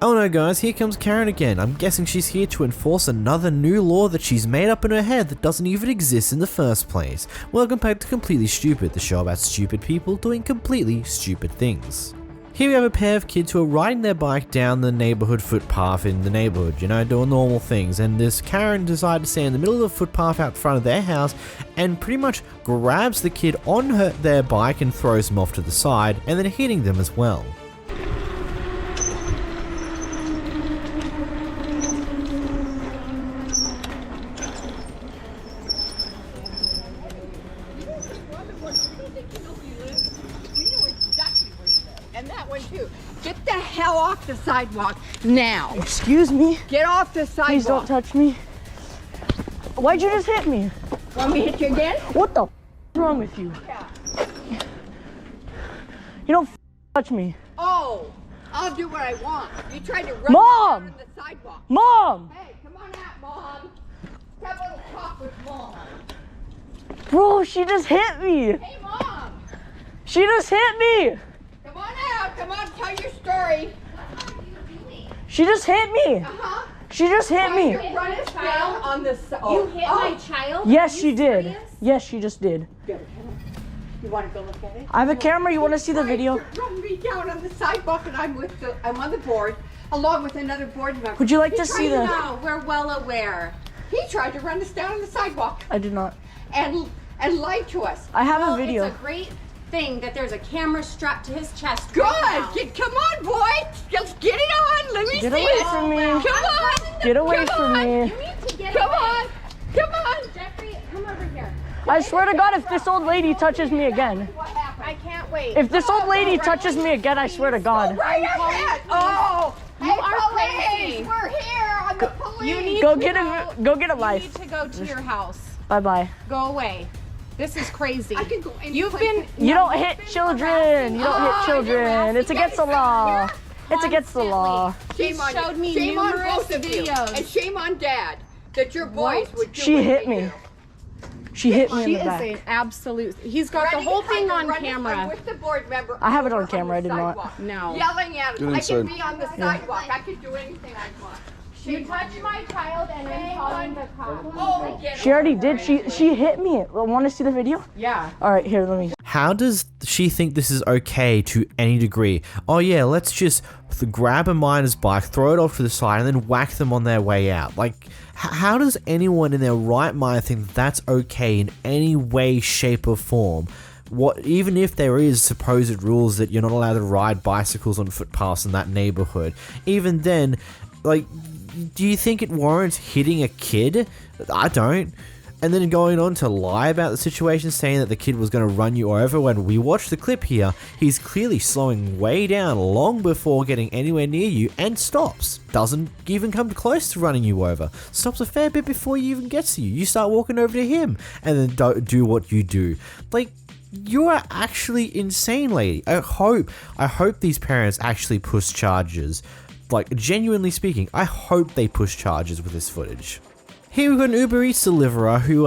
Oh no guys, here comes Karen again. I'm guessing she's here to enforce another new law that she's made up in her head that doesn't even exist in the first place. Welcome back to Completely Stupid, the show about stupid people doing completely stupid things. Here we have a pair of kids who are riding their bike down the neighborhood footpath in the neighborhood, you know, doing normal things, and this Karen decided to stand in the middle of the footpath out front of their house and pretty much grabs the kid on their bike and throws them off to the side, and then hitting them as well. Get the hell off the sidewalk now. Excuse me? Get off the sidewalk. Please don't touch me. Why'd you just hit me? Want me to hit you again? What the is wrong with you? Yeah. You don't touch me. Oh, I'll do what I want. You tried to run Mom! on the sidewalk. Mom! Hey, come on out, Mom. Have a little talk with Mom. Bro, she just hit me. Hey, Mom. She just hit me. Come on out. Come on, tell your story. She just hit me. Uh-huh. She just hit me. You run us down on the side. You hit my child? Yes, she did. Yes, she just did. You want to go look at it? I have a camera. You want to see the video? Run me down on the sidewalk, and I'm on the board, along with another board member. Would you like to see the? No, we're well aware. He tried to run us down on the sidewalk I did not. and lied to us. I have Well, a video. It's a great thing that there's a camera strapped to his chest. Good. Right now. Come on, boy. Just get it on. Let me Get see away it. from me. Come on. Get away Come from on. me. You need to get Come away. on. Come on. Jeffrey, come over here. I swear to God, if this old lady touches me again, What happened? I can't wait. if this old lady touches me again, I swear to God. Right ahead. Oh. You Hey, are police. crazy. We're here on the police. You need Go to get go, a You life. need to go to your house. Bye bye. Go away. This is crazy. I can go any You've place been. that- You don't hit children. You don't hit Oh, children. It's against the law. It's against the law. Shame on showed you. me Shame on numerous both of you. videos. And shame on Dad that your boys would do She what hit they me. do. She hit me She in is the back. an absolute. He's got the Running whole behind thing the on running- camera. with the board member I have it over on camera, the I did not. sidewalk. No. Yelling at him. Get I can inside. be on the sidewalk. I can do anything I want. You touched my child and then calling the cops. Oh, get She already did. She hit me. Want to see the video? Yeah. All right, here. Let me. How does she think this is okay to any degree? Oh yeah, let's just grab a miner's bike, throw it off to the side, and then whack them on their way out. Like, how does anyone in their right mind think that's okay in any way, shape, or form? What, even if there is supposed rules that you're not allowed to ride bicycles on footpaths in that neighborhood, even then, like, do you think it warrants hitting a kid? I don't. And then going on to lie about the situation, saying that the kid was going to run you over. When we watch the clip here, he's clearly slowing way down long before getting anywhere near you and stops. Doesn't even come close to running you over. Stops a fair bit before he even gets to you. You start walking over to him and then don't do what you do. Like, you are actually insane, lady. I hope these parents actually push charges. Like, genuinely speaking, I hope they push charges with this footage. Here we've got an Uber Eats deliverer who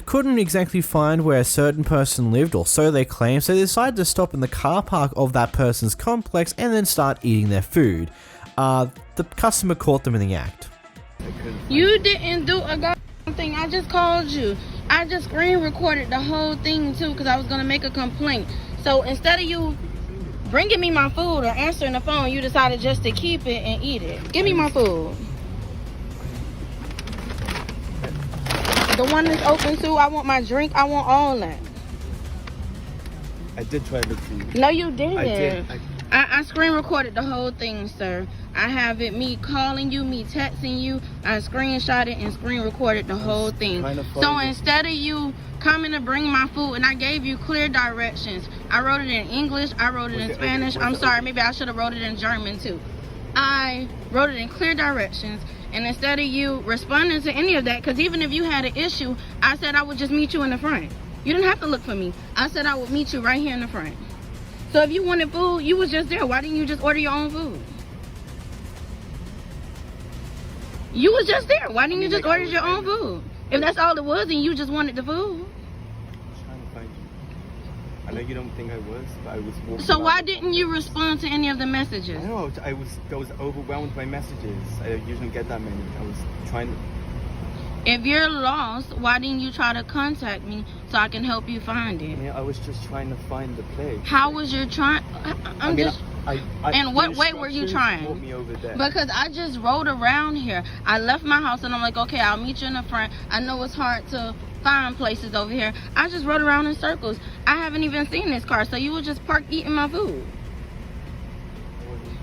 couldn't exactly find where a certain person lived, or so they claim, so they decided to stop in the car park of that person's complex and then start eating their food. The customer caught them in the act. You didn't do a goddamn thing. I just called you. I just screen recorded the whole thing too because I was going to make a complaint. So instead of you bringing me my food or answering the phone, you decided just to keep it and eat it. Give me my food. The one that's open too, I want my drink, I want all that. I did try to look for you. No, you didn't. I did. I screen recorded the whole thing, sir. I have it, me calling you, me texting you. I screenshot it and screen recorded the whole thing. So instead of you coming to bring my food, and I gave you clear directions. I wrote it in English, I wrote it in Spanish. I'm sorry, maybe I should have wrote it in German too. I wrote it in clear directions. And instead of you responding to any of that, because even if you had an issue, I said I would just meet you in the front. You didn't have to look for me. I said I would meet you right here in the front. So if you wanted food, you was just there. Why didn't you just order your own food? You was just there. Why didn't you just order your own food? If that's all it was and you just wanted the food. know you don't think I was, but I was walking. So why out. didn't you respond to any of the messages? I know, I was overwhelmed by messages. I usually don't get that many. I was trying to... If you're lost, why didn't you try to contact me so I can help you find it? Yeah, I was just trying to find the place. How was you trying? In what way were you trying? Brought me over there. Because I just rode around here. I left my house and I'm like, okay, I'll meet you in the front. I know it's hard to find places over here. I just rode around in circles. I haven't even seen this car, so you were just parked eating my food.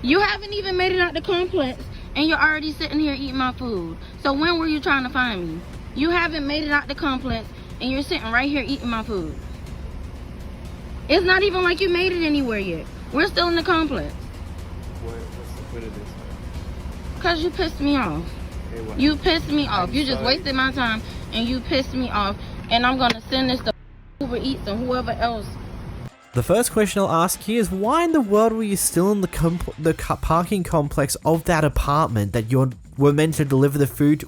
You haven't even made it out the complex and you're already sitting here eating my food. So when were you trying to find me? You haven't made it out the complex and you're sitting right here eating my food. It's not even like you made it anywhere yet. We're still in the complex. What's the point of this? Because you pissed me off. Okay, what? You pissed me off. I'm You just sorry. wasted my time and you pissed me off. And I'm going to send this to Uber Eats and whoever else. The first question I'll ask here is, why in the world were you still in the parking complex of that apartment that you were meant to deliver the food to?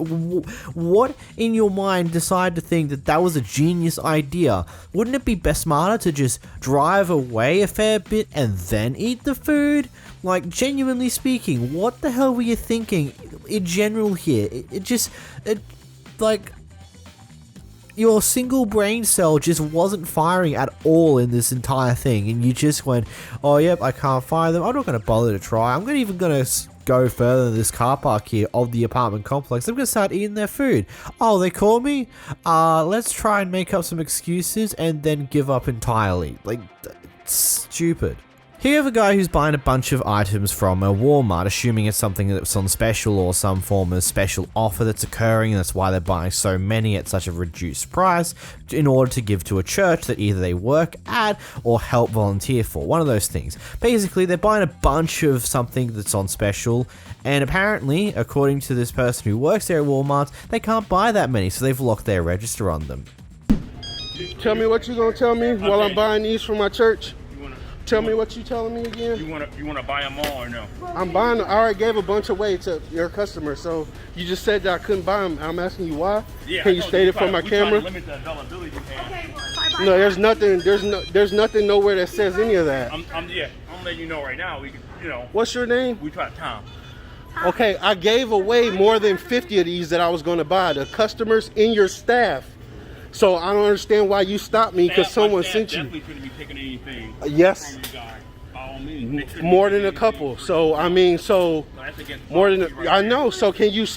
What in your mind decided to think that that was a genius idea? Wouldn't it be best smarter to just drive away a fair bit and then eat the food? Like, genuinely speaking, what the hell were you thinking in general here? Your single brain cell just wasn't firing at all in this entire thing, and you just went, oh yep, I can't find them, I'm not going to bother to try, I'm going to go further than this car park here of the apartment complex, I'm going to start eating their food. Oh, they called me? Let's try and make up some excuses and then give up entirely. Like, it's stupid. Here you have a guy who's buying a bunch of items from a Walmart, assuming it's something that's on special or some form of special offer that's occurring, and that's why they're buying so many at such a reduced price in order to give to a church that either they work at or help volunteer for. One of those things. Basically, they're buying a bunch of something that's on special, and apparently, according to this person who works there at Walmart, they can't buy that many, so they've locked their register on them. Tell me what you're gonna tell me while I'm buying these from my church. Tell me what you telling me again. You wanna buy them all or no? I'm buying. I already gave a bunch away to your customer, so you just said that I couldn't buy them. I'm asking you why. Yeah, can you state it from my camera? Limit the availability you have. No, there's nothing. There's nothing nowhere that says any of that. I'm letting you know right now. We can, What's your name? We try Tom. Okay, I gave away more than 50 of these that I was going to buy to customers in your staff. So I don't understand why you stopped me because someone sent you. Definitely shouldn't be taking anything. Yes. From you guys. By all means. More than a couple. So I mean, so more than I know. So can you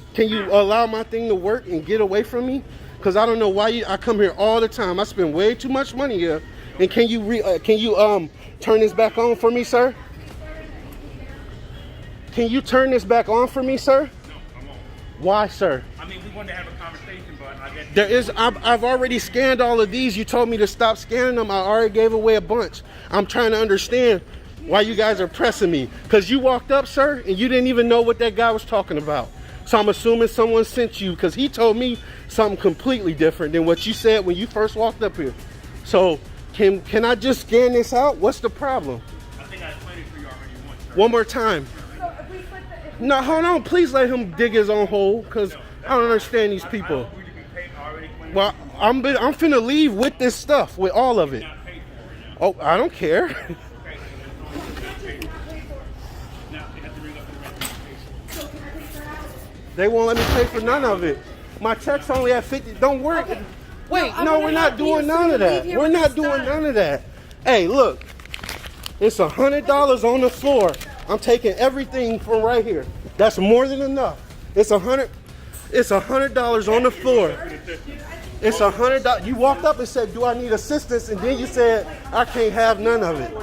allow my thing to work and get away from me? Because I don't know why I come here all the time. I spend way too much money here. And can you turn this back on for me, sir? Can you turn this back on for me, sir? No, I won't. Why, sir? I mean, we wanted to have a conversation, but I guess There is. I've already scanned all of these. You told me to stop scanning them. I already gave away a bunch. I'm trying to understand why you guys are pressing me. Because you walked up, sir, and you didn't even know what that guy was talking about. So I'm assuming someone sent you because he told me something completely different than what you said when you first walked up here. So can I just scan this out? What's the problem? I think I explained it for you already once. Sir. One more time. No, hold on. Please let him dig his own hole because I don't understand these people. Well, I'm finna leave with this stuff, with all of it. Oh, I don't care. They won't let me pay for none of it. My check's only at 50. Don't worry. Okay. Wait, no, we're not doing none of that. We're not doing none of that. Hey, look. It's $100 on the floor. I'm taking everything from right here. That's more than enough. It's $100 on the floor. It's $100. You walked up and said, do I need assistance? And then you said, I can't have none of it.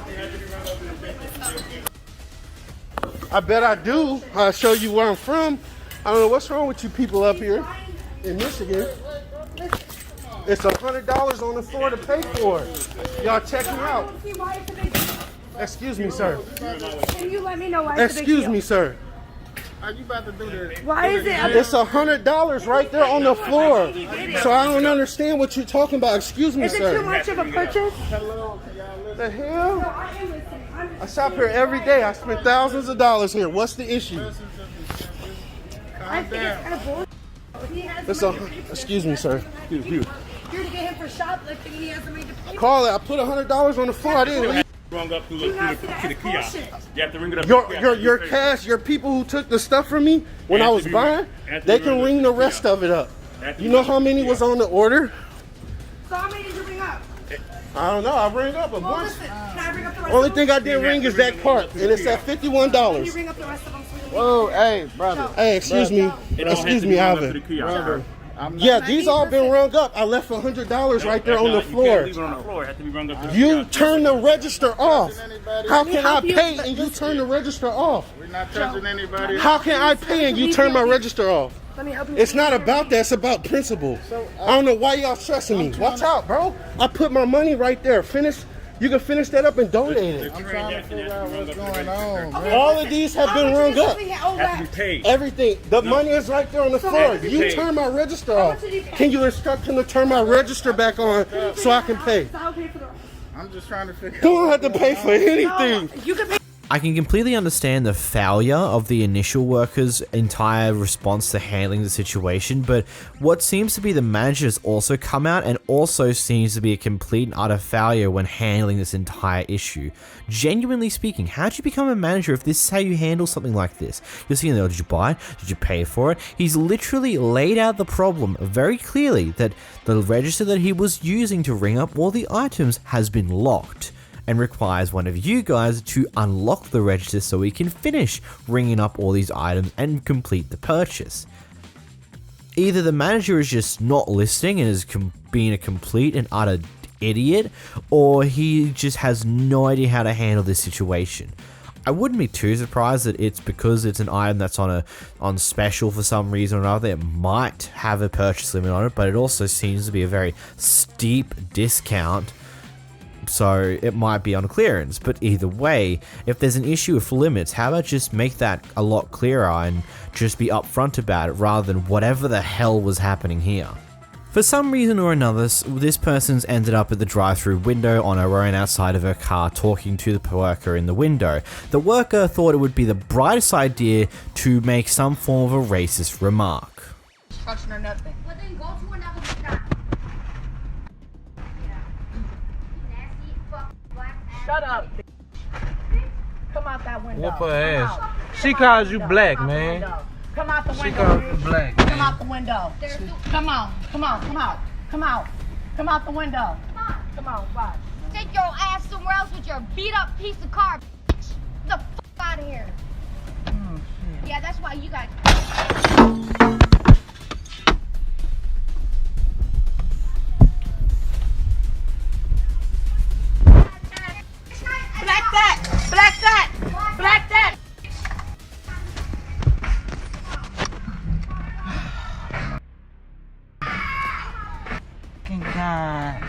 I bet I do. I'll show you where I'm from. I don't know what's wrong with you people up here in Michigan. It's $100 on the floor to pay for it. Y'all check me out. Excuse me, sir. Can you let me know why it's a big Excuse deal? me, sir. Are you about to do this? Why is it? It's $100 right there on the floor. So I don't understand what you're talking about. Excuse me, Is it too sir. much of a purchase? The hell? I shop here every day. I spend thousands of dollars here. What's the issue? I think it's kind of bullshit. He has It's money. excuse me, sir. Here to get him for shoplifting, he hasn't made the payment. Call it. I put $100 on the floor. I didn't leave. Rung up to the kiosk. You have to ring it up. Your cash, your people who took the stuff from me when I was buying, they can ring the rest of it up. You know how many was on the order? So how many did you bring up? I don't know. I rang up a bunch. Listen, can I bring up the rest Only of thing them? I didn't ring is that cart, and it's at $51. Can you bring up the rest of them? Whoa, hey, brother. Hey, excuse me. Excuse me, Alvin. Brother. Yeah, these all been rung up. I left $100 right there on the floor. You turn the register off. How can I pay and you turn the register off? We're not touching anybody. How can I pay and you turn my register off? Let me help you. It's not about that. It's about principle. I don't know why y'all stressing me. Watch out, bro. I put my money right there. Finish. You can finish that up and donate it. I'm trying to figure out what's going on, man. All of these have been rung up. Have to be paid. Everything. The money is right there on the floor. You turn my register off. Can you instruct him to turn my register back on so I can pay? I'm just trying to figure out. Don't have to pay for anything. You can pay. I can completely understand the failure of the initial workers' entire response to handling the situation, but what seems to be the manager has also come out and also seems to be a complete and utter failure when handling this entire issue. Genuinely speaking, how did you become a manager if this is how you handle something like this? You're sitting there, did you buy it? Did you pay for it? He's literally laid out the problem very clearly that the register that he was using to ring up all the items has been locked, and requires one of you guys to unlock the register so we can finish ringing up all these items and complete the purchase. Either the manager is just not listening and is being a complete and utter idiot, or he just has no idea how to handle this situation. I wouldn't be too surprised that it's because it's an item that's on special for some reason or another. It might have a purchase limit on it, but it also seems to be a very steep discount, so it might be on clearance. But either way, if there's an issue with limits, how about just make that a lot clearer and just be upfront about it rather than whatever the hell was happening here. For some reason or another, this person's ended up at the drive-thru window on her own outside of her car talking to the worker in the window. The worker thought it would be the brightest idea to make some form of a racist remark. Construction or nothing. Well, then go to another stop. Shut up. Come out that window. Whoop her ass. She calls you black, man. Come out the window. She calls you black. Come out the window. Come on. Come out. Come out. Come out. Come out the window. Come on. Bye. Take your ass somewhere else with your beat up piece of car. Get the fuck out of here. Oh, yeah, that's why you guys. Black that! Black that! Black that! Fucking God.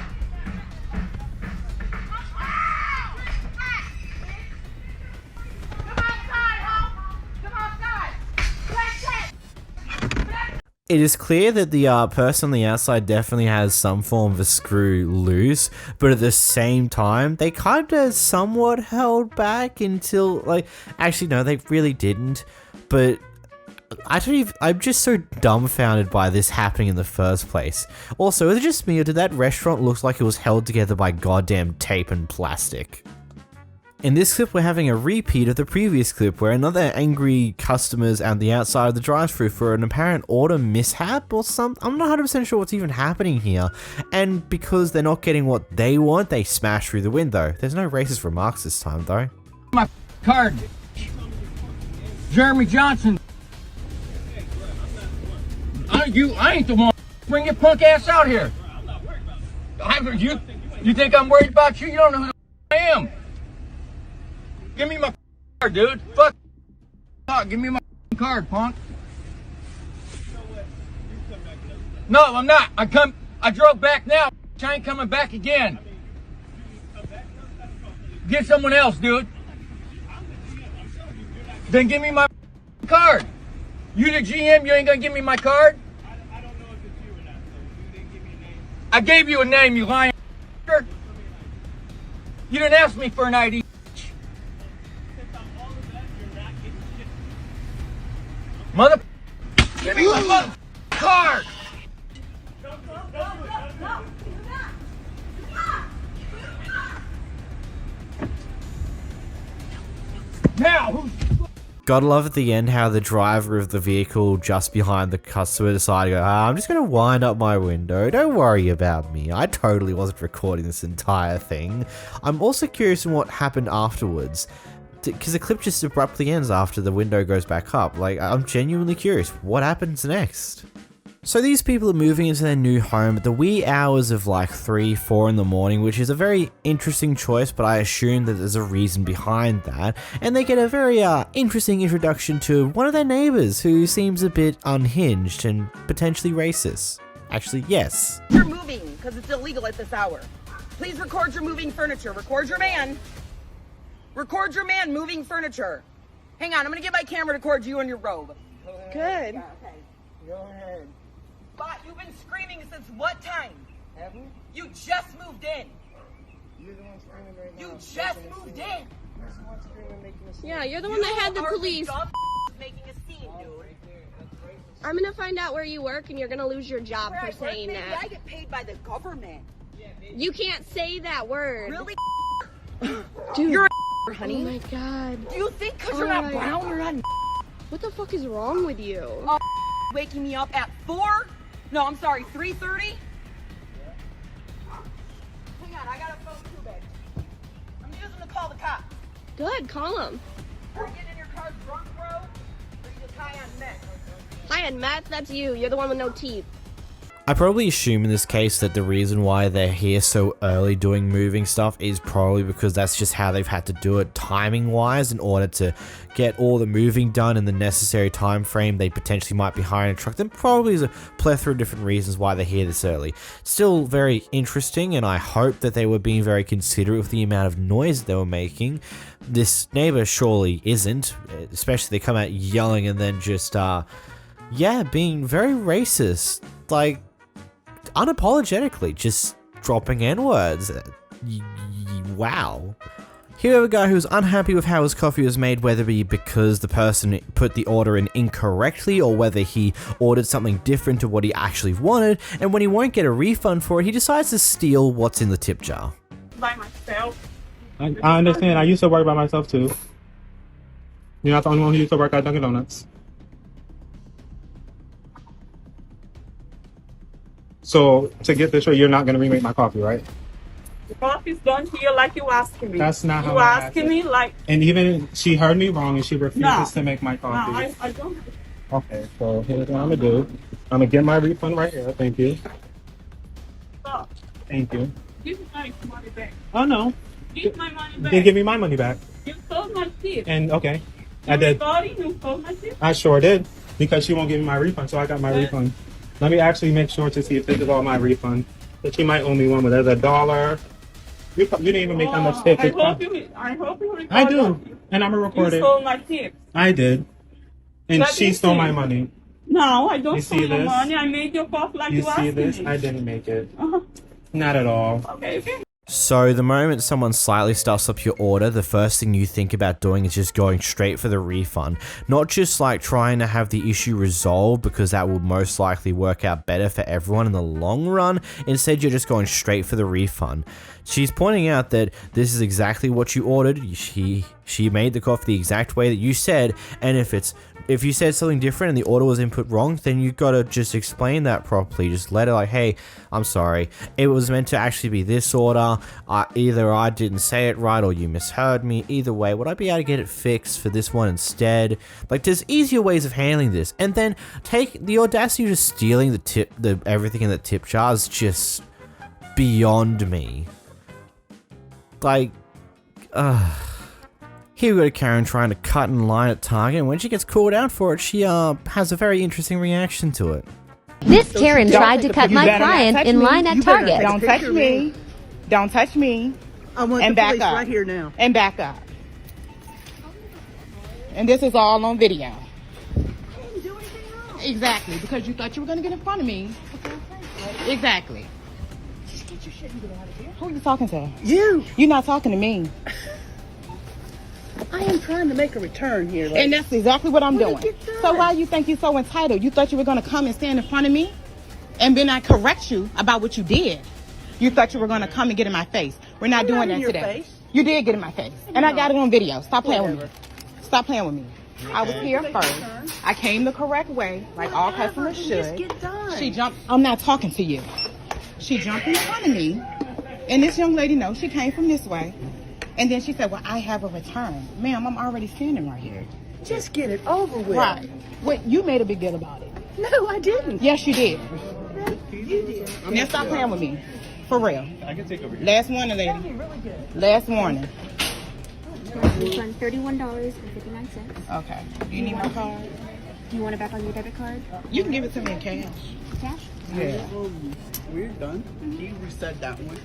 It is clear that the person on the outside definitely has some form of a screw loose, but at the same time, they kind of somewhat held back until, like, actually no, they really didn't, but I'm just so dumbfounded by this happening in the first place. Also, is it just me or did that restaurant look like it was held together by goddamn tape and plastic? In this clip, we're having a repeat of the previous clip where another angry customers at the outside of the drive-thru for an apparent order mishap or something. I'm not 100% sure what's even happening here. And because they're not getting what they want, they smash through the window. There's no racist remarks this time, though. My card. Jeremy Johnson. I ain't the one. Bring your punk ass out here. You think I'm worried about you? You don't know who the I am. Give me my card, dude. Fuck. Give me my card, punk. No, I'm not. I drove back now. I ain't coming back again. Get someone else, dude. Then give me my card. You the GM, you ain't gonna give me my card? I don't know if it's you or not, so you didn't give me a name. I gave you a name, you lying. You didn't ask me for an ID. Mother, give me my card. Don't do it. Now, Gotta love at the end how the driver of the vehicle just behind the customer decided to go, I'm just gonna wind up my window, don't worry about me. I totally wasn't recording this entire thing. I'm also curious in what happened afterwards, because the clip just abruptly ends after the window goes back up. Like, I'm genuinely curious, what happens next? So these people are moving into their new home at the wee hours of like 3, 4 in the morning, which is a very interesting choice, but I assume that there's a reason behind that. And they get a very interesting introduction to one of their neighbors who seems a bit unhinged and potentially racist. Actually, yes. You're moving because it's illegal at this hour. Please record your moving furniture. Record your man. Record your man moving furniture. Hang on, I'm gonna get my camera to record you in your robe. Good. Yeah, okay. Go ahead. But you've been screaming since what time? Have you? You just moved in. You're the one screaming right now. You just moved in. You're the one screaming, making a scene. Yeah, you're the one that had the police. Making a scene, dude. I'm gonna find out where you work and you're gonna lose your job Where for saying baby, that. I get paid by the government. You can't say that word. Really? Dude. You're a honey. Oh my god. Do you think because you're not brown, you're not What the fuck is wrong with you? waking me up at 4? No, I'm sorry, 3:30? Hang on, I got a phone too, babe. I'm using to call the cops. Good, call him. Are you getting in your car drunk, bro? Or you just high on meth? Hi, and Matt, that's you. You're the one with no teeth. I probably assume in this case that the reason why they're here so early doing moving stuff is probably because that's just how they've had to do it timing wise in order to get all the moving done in the necessary time frame. They potentially might be hiring a truck. There probably is a plethora of different reasons why they're here this early. Still very interesting, and I hope that they were being very considerate of the amount of noise they were making. This neighbor surely isn't, especially they come out yelling and then just being very racist, like unapologetically, just dropping N-words. Wow. Here we have a guy who's unhappy with how his coffee was made, whether it be because the person put the order in incorrectly or whether he ordered something different to what he actually wanted, and when he won't get a refund for it, he decides to steal what's in the tip jar. By myself. I understand. I used to work by myself too. You're not the only one who used to work at Dunkin' Donuts. So, to get this straight, you're not going to remake my coffee, right? The coffee's done here like you asking me. That's not how you I asking me like... And even, she heard me wrong and she refuses to make my coffee. No, I don't. Okay, so here's what I'm going to do. I'm going to get my refund right here. Thank you. Stop. Thank you. Give me my money back. Oh, no. Give my money back. Then give me my money back. You sold my tip. And, okay. I did. Sorry, you sold my tip? I sure did. Because she won't give me my refund, so I got my refund. Let me actually make sure to see if this is all my refund. But she might owe me one, but there's $1. You didn't even make that much tip. I hope you record. I do. And I'm going to record it. You stole my tip. I did. And she stole my money. No, I don't You steal see your this? money. I made your coffee like you asked me. You see this? I didn't make it. Not at all. Okay. So the moment someone slightly stuffs up your order, the first thing you think about doing is just going straight for the refund. Not just like trying to have the issue resolved, because that will most likely work out better for everyone in the long run. Instead, you're just going straight for the refund. She's pointing out that this is exactly what you ordered. She made the coffee the exact way that you said, and if you said something different and the order was input wrong, then you gotta just explain that properly. Just let her like, hey, I'm sorry, it was meant to actually be this order. Either I didn't say it right or you misheard me. Either way, would I be able to get it fixed for this one instead? Like, there's easier ways of handling this. And then take the audacity of just stealing everything in the tip jar is just beyond me. Like, here we go to Karen trying to cut in line at Target, and when she gets called out for it, she has a very interesting reaction to it. This Karen tried to cut my client in line at Target. Don't touch me. Don't touch me. I want and the back police up. right here now. And back up. And this is all on video. Exactly, because you thought you were going to get in front of me. Exactly. Just get your shit and get out of here. Who are you talking to? You. You're not talking to me. I am trying to make a return here. Like, And that's exactly what I'm doing. did you do? So why you think you're so entitled? You thought you were going to come and stand in front of me and then I correct you about what you did. You thought you were going to come and get in my face. We're not I'm doing not that in your today. face. You did get in my face. And I got it on video. Stop playing with me. Stop playing with me. I was here first. I came the correct way, like all customers should. Just get done. She jumped. I'm not talking to you. She jumped in front of me, and this young lady knows she came from this way. And then she said, well, I have a return. Ma'am, I'm already standing right here. Just get it over with. Right. Wait, you made a big deal about it. No, I didn't. Yes, you did. You did. Now stop playing with me. For real. I can take over here. Last warning, lady. Last warning. Refund $31.59. Okay. Do you need my card? Do you want it back on your debit card? You can give it to me in cash. Cash? Yeah. We're done. Can you reset that one?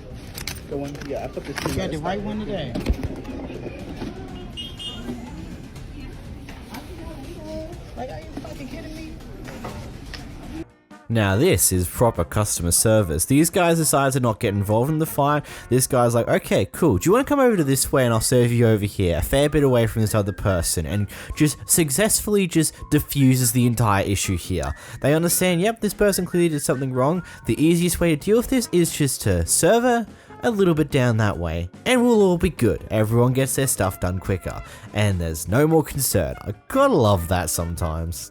The one, yeah, I put this in. You got the right one today. Like, are you fucking kidding me? Now this is proper customer service. These guys decide to not get involved in the fight. This guy's like, okay, cool. Do you want to come over to this way and I'll serve you over here, a fair bit away from this other person, and just successfully just diffuses the entire issue here. They understand, yep, this person clearly did something wrong. The easiest way to deal with this is just to serve her a little bit down that way, and we'll all be good. Everyone gets their stuff done quicker, and there's no more concern. I gotta love that sometimes.